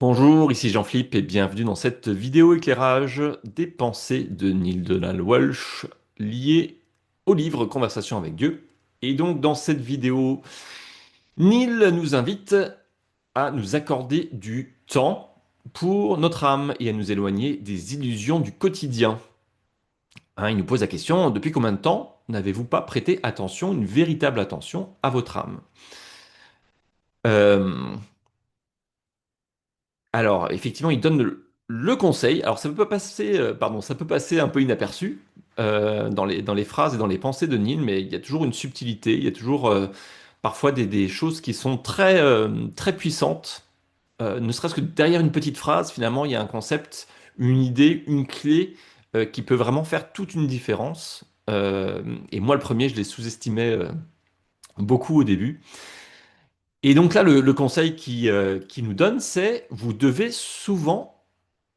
Bonjour, ici Jean-Philippe et bienvenue dans cette vidéo éclairage des pensées de Neil Donald Walsh liées au livre Conversation avec Dieu. Et donc dans cette vidéo, Neil nous invite à nous accorder du temps pour notre âme et à nous éloigner des illusions du quotidien. Il nous pose la question, depuis combien de temps n'avez-vous pas prêté attention, une véritable attention à votre âme? Euh, Alors, effectivement, il donne le conseil. Alors, ça peut passer, pardon, ça peut passer un peu inaperçu dans les phrases et dans les pensées de Neil, mais il y a toujours une subtilité, il y a toujours parfois des choses qui sont très puissantes. Ne serait-ce que derrière une petite phrase, finalement, il y a un concept, une idée, une clé qui peut vraiment faire toute une différence. Et moi, le premier, je l'ai sous-estimé beaucoup au début. Et donc là, le conseil qui nous donne, c'est vous devez souvent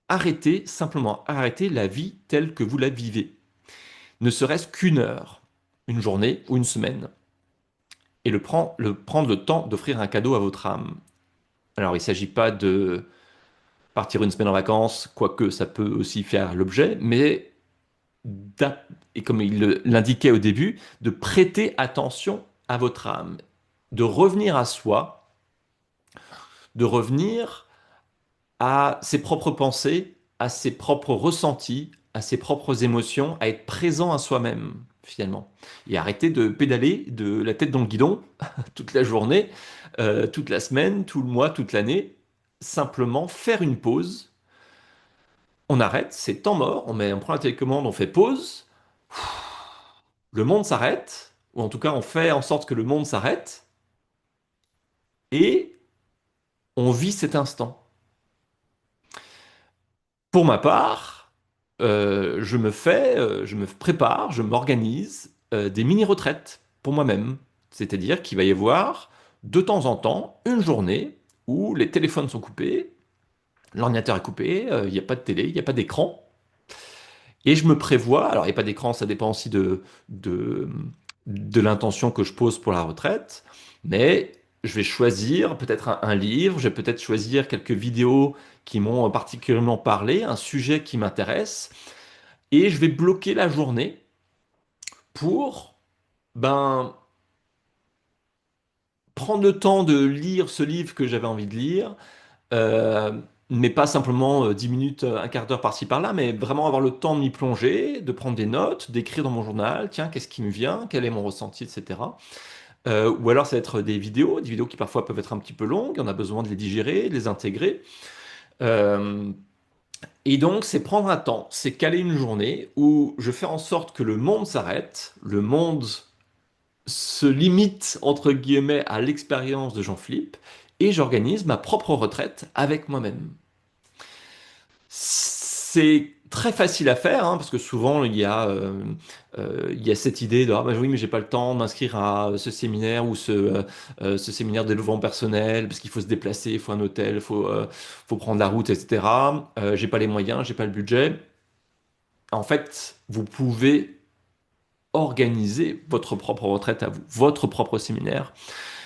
arrêtez, simplement arrêtez la vie telle que vous la vivez. Ne serait-ce qu'une heure, une journée ou une semaine. Et prendre le temps d'offrir un cadeau à votre âme. Alors, il ne s'agit pas de partir une semaine en vacances, quoique ça peut aussi faire l'objet, mais, et comme il l'indiquait au début, de prêter attention à votre âme, de revenir à soi, de revenir à ses propres pensées, à ses propres ressentis, à ses propres émotions, à être présent à soi-même, finalement. Et arrêter de pédaler de la tête dans le guidon toute la journée, toute la semaine, tout le mois, toute l'année. Simplement faire une pause. On arrête, c'est temps mort, on prend la télécommande, on fait pause, le monde s'arrête, ou en tout cas on fait en sorte que le monde s'arrête, et on vit cet instant. Pour ma part, je me prépare, je m'organise des mini-retraites pour moi-même. C'est-à-dire qu'il va y avoir de temps en temps une journée où les téléphones sont coupés, l'ordinateur est coupé, il n'y a pas de télé, il n'y a pas d'écran. Et je me prévois, alors il n'y a pas d'écran, ça dépend aussi de, de l'intention que je pose pour la retraite, mais je vais choisir peut-être un livre, je vais peut-être choisir quelques vidéos qui m'ont particulièrement parlé, un sujet qui m'intéresse, et je vais bloquer la journée pour ben, prendre le temps de lire ce livre que j'avais envie de lire, euh, mais pas simplement 10 minutes, un quart d'heure par-ci par-là, mais vraiment avoir le temps de m'y plonger, de prendre des notes, d'écrire dans mon journal, tiens, qu'est-ce qui me vient, quel est mon ressenti, etc. Ou alors ça va être des vidéos qui parfois peuvent être un petit peu longues, on a besoin de les digérer, de les intégrer. Euh, et donc c'est prendre un temps, c'est caler une journée où je fais en sorte que le monde s'arrête, le monde se limite entre guillemets à l'expérience de Jean-Philippe, et j'organise ma propre retraite avec moi-même. C'est très facile à faire, parce que souvent il y a cette idée de ah, bah oui, mais j'ai pas le temps de m'inscrire à ce séminaire ou ce séminaire de développement personnel parce qu'il faut se déplacer, il faut un hôtel, faut prendre la route, etc. J'ai pas les moyens, j'ai pas le budget. En fait, vous pouvez organiser votre propre retraite à vous, votre propre séminaire.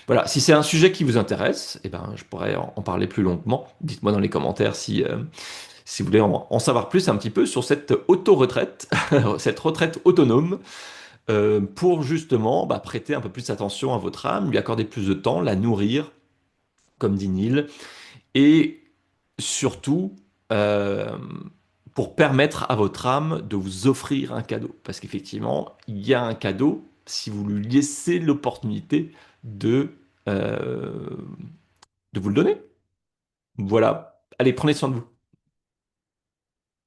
Voilà, si c'est un sujet qui vous intéresse, eh ben, je pourrais en parler plus longuement. Dites-moi dans les commentaires si vous voulez en savoir plus un petit peu sur cette auto-retraite, cette retraite autonome, pour justement prêter un peu plus attention à votre âme, lui accorder plus de temps, la nourrir, comme dit Neil, et surtout euh, pour permettre à votre âme de vous offrir un cadeau. Parce qu'effectivement, il y a un cadeau si vous lui laissez l'opportunité de, euh, de vous le donner. Voilà. Allez, prenez soin de vous.